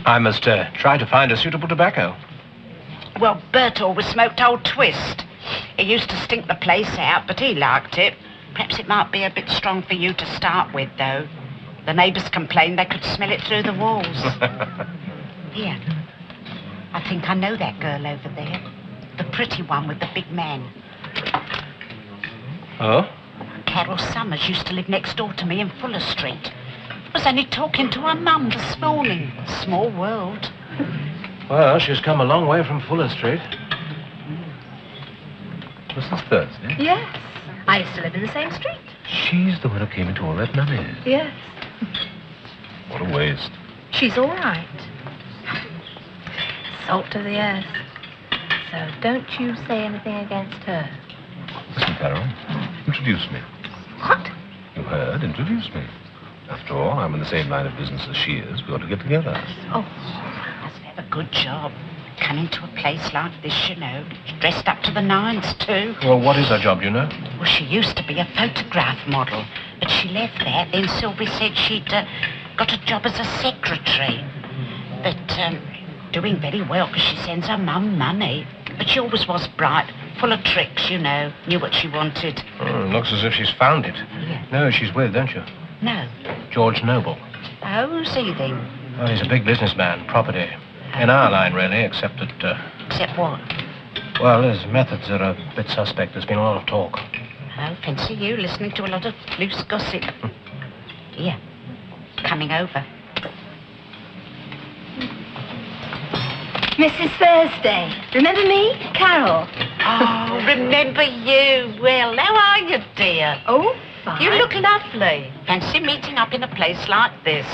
I must try to find a suitable tobacco. Well, Bert always smoked Old Twist. It used to stink the place out, but he liked it. Perhaps it might be a bit strong for you to start with, though. The neighbours complained they could smell it through the walls. Here. I think I know that girl over there. The pretty one with the big man. Oh? Carol Summers used to live next door to me in Fuller Street. Was only talking to her mum this morning. Small world. Well, she's come a long way from Fuller Street. Mrs. Thursday? Yes. I used to live in the same street. She's the one who came into all that money. Yes. What a waste. She's all right. Salt of the earth. So don't you say anything against her. Listen, Carol. Introduce me. What? You heard? Introduce me. After all, I'm in the same line of business as she is. We ought to get together. Oh, must have a good job. Coming to a place like this, you know. Dressed up to the nines, too. Well, what is her job, you know? Well, she used to be a photograph model, but she left that. Then Sylvie said she'd got a job as a secretary. But doing very well because she sends her mum money. But she always was bright, full of tricks, you know. Knew what she wanted. Looks as if she's found it. Yeah. No, she's with, don't you? No. George Noble. Oh, who's he then? Well, he's a big businessman, property. In our line, really, except that... Except what? Well, his methods are a bit suspect. There's been a lot of talk. Oh, fancy you listening to a lot of loose gossip. Here. Coming over. Mrs. Thursday. Remember me? Carol. Oh, remember you. Well, how are you, dear? Oh, fine. You look lovely. Fancy meeting up in a place like this.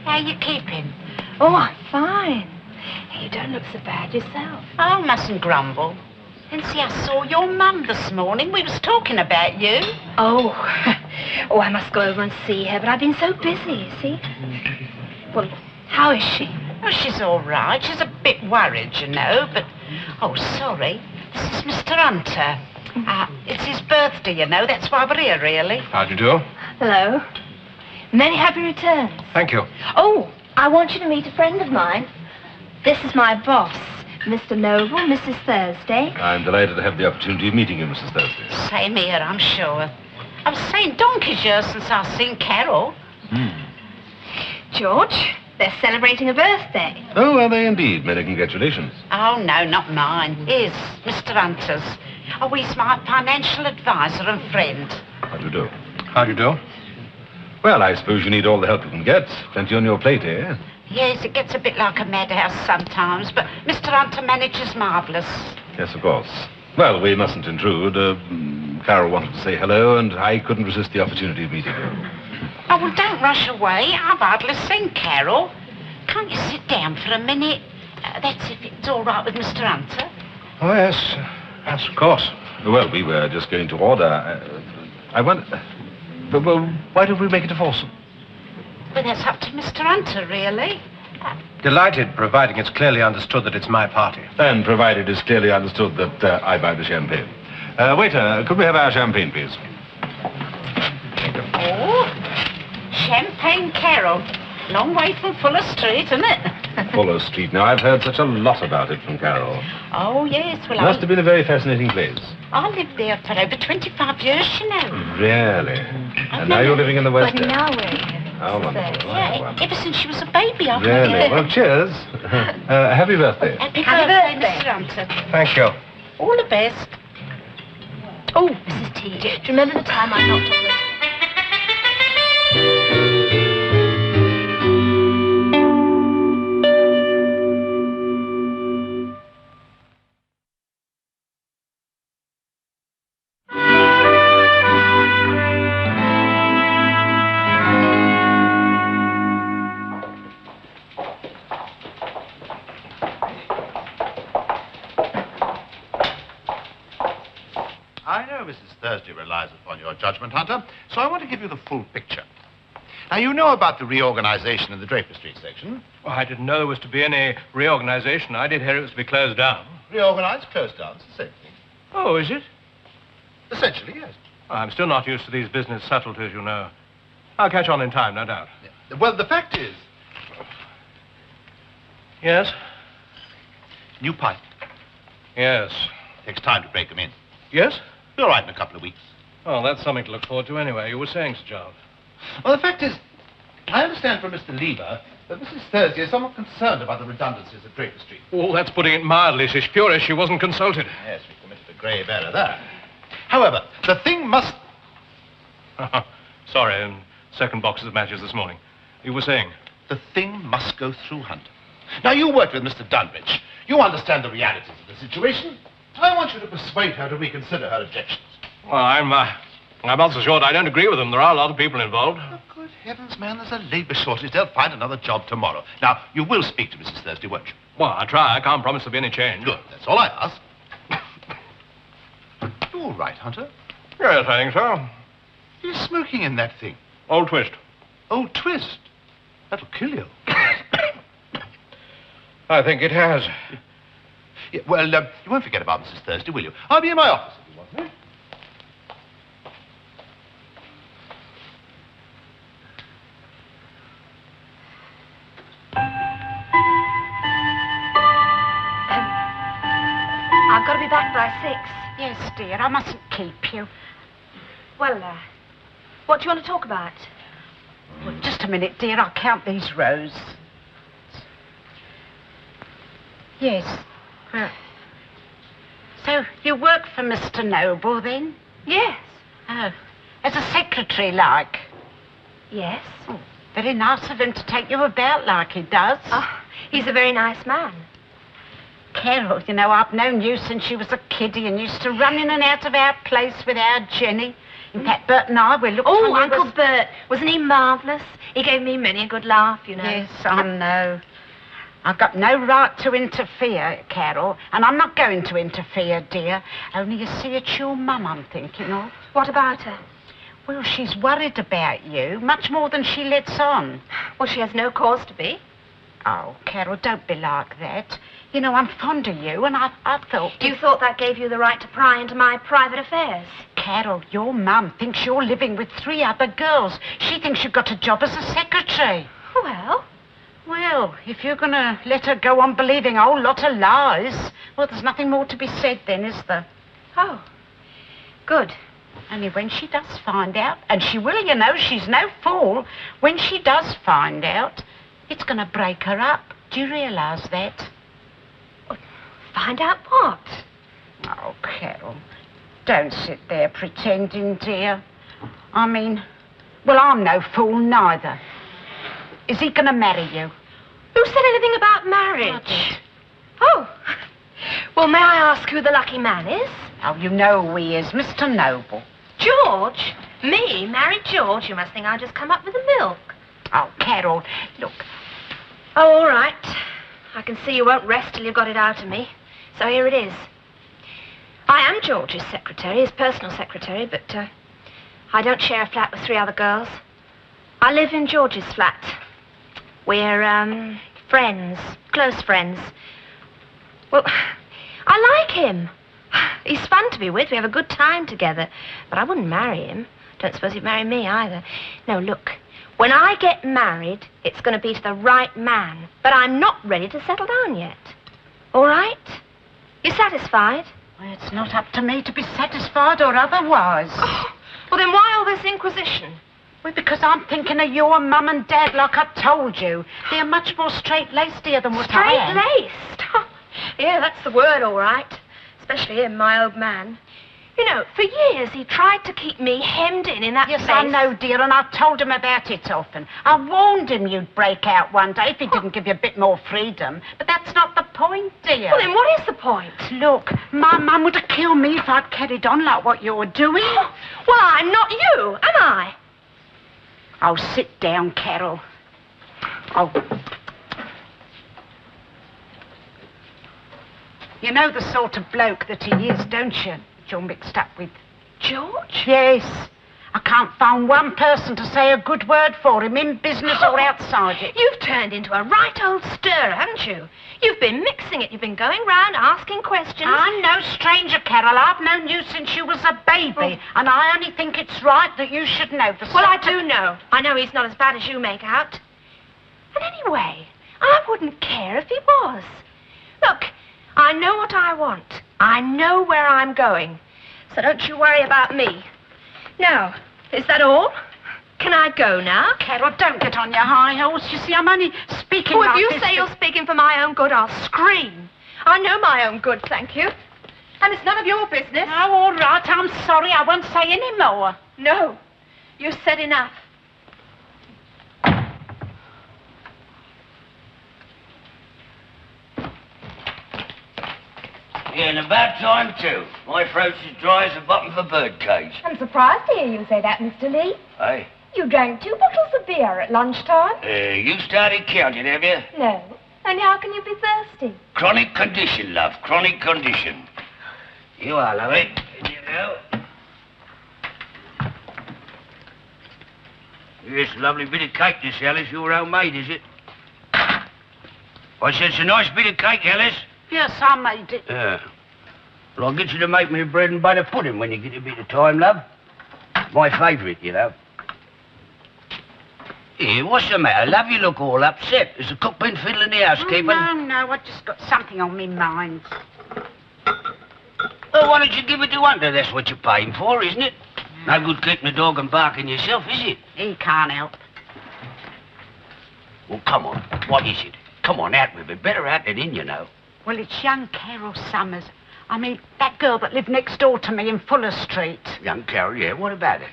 How you keeping? Oh, I'm fine. Hey, you don't look so bad yourself. Oh, mustn't grumble. And see, I saw your mum this morning. We was talking about you. Oh. Oh, I must go over and see her, but I've been so busy, you see. Well, how is she? Oh, she's all right. She's a bit worried, you know, but... Oh, sorry. This is Mr. Hunter. It's his birthday, you know. That's why we're here, really. How do you do? Hello. Many happy returns. Thank you. Oh, I want you to meet a friend of mine. This is my boss, Mr. Noble, Mrs. Thursday. I'm delighted to have the opportunity of meeting you, Mrs. Thursday. Same here, I'm sure. I was saying donkey's years since I've seen Carol. George, they're celebrating a birthday. Oh, are they indeed? Many congratulations. Oh, no, not mine. His, Mr. Hunter's. Oh, he's my financial advisor and friend. How do you do? How do you do? Well, I suppose you need all the help you can get. Plenty on your plate, eh? Yes, it gets a bit like a madhouse sometimes, but Mr. Hunter manages marvellous. Yes, of course. Well, we mustn't intrude. Carol wanted to say hello, and I couldn't resist the opportunity of meeting her. Oh, well, don't rush away. I've hardly seen Carol. Can't you sit down for a minute? That's if it's all right with Mr. Hunter. Oh, yes. Yes, of course. Well, we were just going to order. I wonder... Well, why don't we make it a foursome? Well, that's up to Mr. Hunter, really. Delighted, providing it's clearly understood that it's my party. And provided it's clearly understood that I buy the champagne. Waiter, could we have our champagne, please? Oh, Champagne Carol. Long way from Fuller Street, isn't it? Fuller Street. Now, I've heard such a lot about it from Carol. Oh, yes. Well, Must have been a very fascinating place. I lived there for over 25 years, you know. Really? And now you're living in the West But End. now we're here. Oh, wonderful. Yeah, ever since she was a baby, I've Really? lived Well, cheers. Happy birthday. Happy Happy birthday, birthday. Mr. Hunter. Thank you. All the best. Oh, Mrs. T, do you remember the time I knocked on the... I know Mrs. Thursday relies upon your judgment, Hunter, so I want to give you the full picture. Now, you know about the reorganization of the Draper Street section. Well, I didn't know there was to be any reorganization. I did hear it was to be closed down. Reorganized, closed down, it's the same thing. Oh, is it? Essentially, yes. I'm still not used to these business subtleties, you know. I'll catch on in time, no doubt. Yeah. Well, the fact is... Yes? New pipe. Yes. Takes time to break them in. Yes? Be all right in a couple of weeks. Oh, that's something to look forward to anyway. You were saying, Sir Charles. Well, the fact is, I understand from Mr. Lever that Mrs. Thursday is somewhat concerned about the redundancies at Draper Street. Oh, that's putting it mildly. She's furious she wasn't consulted. Yes, we committed a grave error there. However, the thing must... Sorry, second box of matches this morning. You were saying? The thing must go through, Hunter. Now, you worked with Mr. Dunbridge. You understand the realities of the situation. I want you to persuade her to reconsider her objections. Well, I'm not so sure I don't agree with them. There are a lot of people involved. Oh, good heavens, man, there's a labor shortage. They'll find another job tomorrow. Now, you will speak to Mrs. Thursday, won't you? Well, I'll try. I can't promise there'll be any change. Good, that's all I ask. You all right, Hunter? Yes, I think so. You're smoking in that thing. Old twist. Old twist. That'll kill you. I think it has. Yeah, well, you won't forget about Mrs. Thursday, will you? I'll be in my office if you want me. I've got to be back by 6. Yes, dear, I mustn't keep you. Well, what do you want to talk about? Well, just a minute, dear. I'll count these rows. Yes. So, you work for Mr. Noble, then? Yes. Oh, as a secretary, like? Yes. Oh, very nice of him to take you about like he does. Oh, he's a very nice man. Carol, you know, I've known you since you was a kiddie and used to run in and out of our place with our Jenny. In fact, Bert and I, we looked on you Uncle as... Bert, wasn't he marvellous? He gave me many a good laugh, you know. Yes, I know. I've got no right to interfere, Carol, and I'm not going to interfere, dear. Only you see, it's your mum I'm thinking of. What about her? Well, she's worried about you, much more than she lets on. Well, she has no cause to be. Oh, Carol, don't be like that. You know, I'm fond of you, and I thought... You thought that gave you the right to pry into my private affairs? Carol, your mum thinks you're living with 3 other girls. She thinks you've got a job as a secretary. Well, if you're going to let her go on believing a whole lot of lies, well, there's nothing more to be said then, is there? Oh, good. Only when she does find out, and she will, you know, she's no fool, when she does find out, it's going to break her up. Do you realise that? Find out what? Oh, Carol, don't sit there pretending, dear. I mean, well, I'm no fool neither. Is he going to marry you? Who said anything about marriage? I did. Oh. Well, may I ask who the lucky man is? Oh, you know who he is, Mr. Noble. George? Me? Marry George? You must think I just come up with the milk. Oh, Carol, look. Oh, all right. I can see you won't rest till you've got it out of me. So here it is. I am George's secretary, his personal secretary, but I don't share a flat with 3 other girls. I live in George's flat. We're, friends, close friends. Well, I like him. He's fun to be with. We have a good time together. But I wouldn't marry him. Don't suppose he'd marry me either. No, look, when I get married, it's going to be to the right man. But I'm not ready to settle down yet. All right? You satisfied? Well, it's not up to me to be satisfied or otherwise. Oh, well, then why all this inquisition? Well, because I'm thinking of your mum and dad, like I told you. They're much more straight-laced here than what I am. Straight-laced? Yeah, that's the word, all right. Especially him, my old man. You know, for years he tried to keep me hemmed in that Yes, place. I know, dear, and I've told him about it often. I warned him you'd break out one day if he didn't give you a bit more freedom. But that's not the point, dear. Well, then what is the point? Look, my mum would have killed me if I'd carried on like what you're doing. Well, I'm not you, am I? Oh, sit down, Carol. Oh. You know the sort of bloke that he is, don't you? That you're mixed up with. George? Yes. I can't find one person to say a good word for him, in business or outside it. You've turned into a right old stirrer, haven't you? You've been mixing it. You've been going round asking questions. I'm no stranger, Carol. I've known you since you was a baby, and I only think it's right that you should know the Well, I sort of... do know. I know he's not as bad as you make out. And anyway, I wouldn't care if he what I want. I know where I'm going. So don't you worry about me. Now, is that all? Can I go now? Carol, don't get on your high horse. You see, I'm only speaking Oh, if like you this say you're speaking for my own good, I'll scream. I know my own good, thank you. And it's none of your business. Oh, all right. I'm sorry. I won't say any more. No, you said enough. Yeah, and about time, too. My throat's as dry as a bottom of a birdcage. I'm surprised to hear you say that, Mr. Lee. Hey? You drank 2 bottles of beer at lunchtime. You started counting, have you? No. And how can you be thirsty? Chronic condition, love. Chronic condition. You are, lovey. Here you go. Yes, a lovely bit of cake, this, Alice. Your homemade, is it? I said it's a nice bit of cake, Alice. Yes, I made it. Yeah. Well, I'll get you to make me a bread and butter pudding when you get a bit of time, love. My favourite, you know. Here, what's the matter, love? You look all upset. Has the cook been fiddling the housekeeping? Oh, no, I've just got something on my mind. Well, why don't you give it to Hunter? That's what you're paying for, isn't it? No good keeping the dog and barking yourself, is it? He can't help. Well, come on. What is it? Come on, out with it. Better out than in, you know. Well, it's young Carol Summers. I mean, that girl that lived next door to me in Fuller Street. Young Carol, yeah. What about it?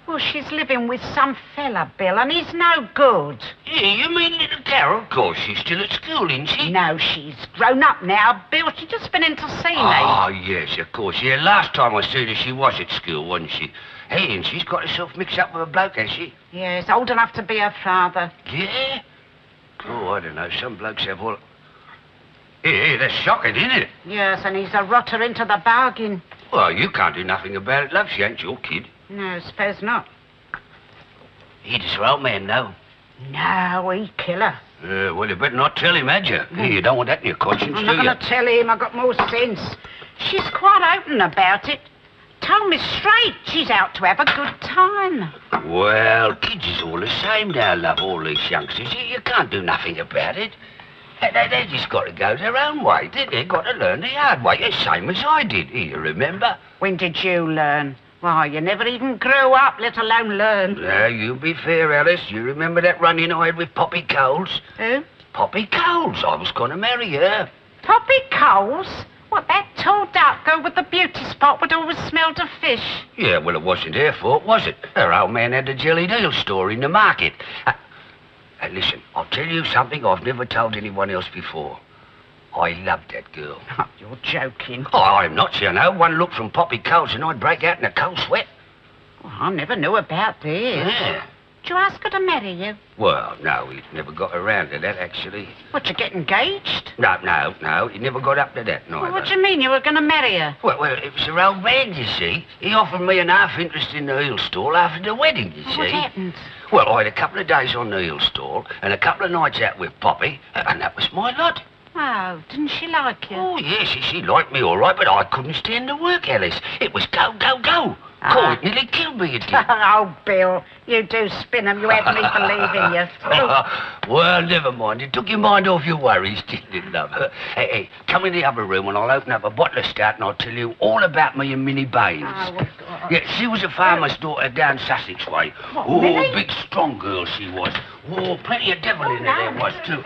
Well, she's living with some fella, Bill, and he's no good. Yeah, you mean little Carol? Of course, she's still at school, isn't she? No, she's grown up now, Bill. She's just been in to see me. Oh, yes, of course. Yeah, last time I seen her, she was at school, wasn't she? Hey, and she's got herself mixed up with a bloke, has she? Yes, old enough to be her father. Yeah? Oh, I don't know. Some blokes have all... Yeah, that's shocking, isn't it? Yes, and he's a rotter into the bargain. Well, you can't do nothing about it, love. She ain't your kid. No, suppose not. He does her old man know. No, he'd kill her. Well, you better not tell him, had you? You don't want that in your conscience, I'm do not you? going to tell him. I've got more sense. She's quite open about it. Told me straight she's out to have a good time. Well, kids is all the same now, love, all these youngsters. You can't do nothing about it. They just got to go their own way. They got to learn the hard way, the same as I did. You remember? When did you learn? Why, you never even grew up, let alone learn. Now, you be fair, Alice. You remember that run-in I had with Poppy Coles? Who? Poppy Coles. I was going to marry her. Poppy Coles? What, that tall dark girl with the beauty spot would always smelled of fish? Yeah, well, it wasn't her fault, was it? Her old man had the jellied eel store in the market. Listen, I'll tell you something I've never told anyone else before. I loved that girl. Oh, you're joking. Oh, I'm not, you know. One look from Poppy Coles and I'd break out in a cold sweat. Well, I never knew about this. Yeah. Did you ask her to marry you? Well, no, he never got around to that, actually. What, you get engaged? No, he never got up to that, neither. Well, what do you mean you were going to marry her? Well, it was her old man, you see. He offered me an half interest in the eel stall after the wedding, you see. What happened? Well, I had a couple of days on the eel stall and a couple of nights out with Poppy, and that was my lot. Oh, didn't she like you? Oh, yes, she liked me all right, but I couldn't stand the work, Alice. It was go, go, go. Oh, it nearly killed me, it did. Oh, Bill, you do spin 'em. You had me believing you. Well, never mind. It took your mind off your worries, didn't it, love? Hey, come in the other room and I'll open up a bottle of stout and I'll tell you all about me and Minnie Baines. Oh, God. Yeah, she was a farmer's daughter down Sussex way. What, Oh, Minnie? big, strong girl she was. Oh, plenty of devil in her there was, too.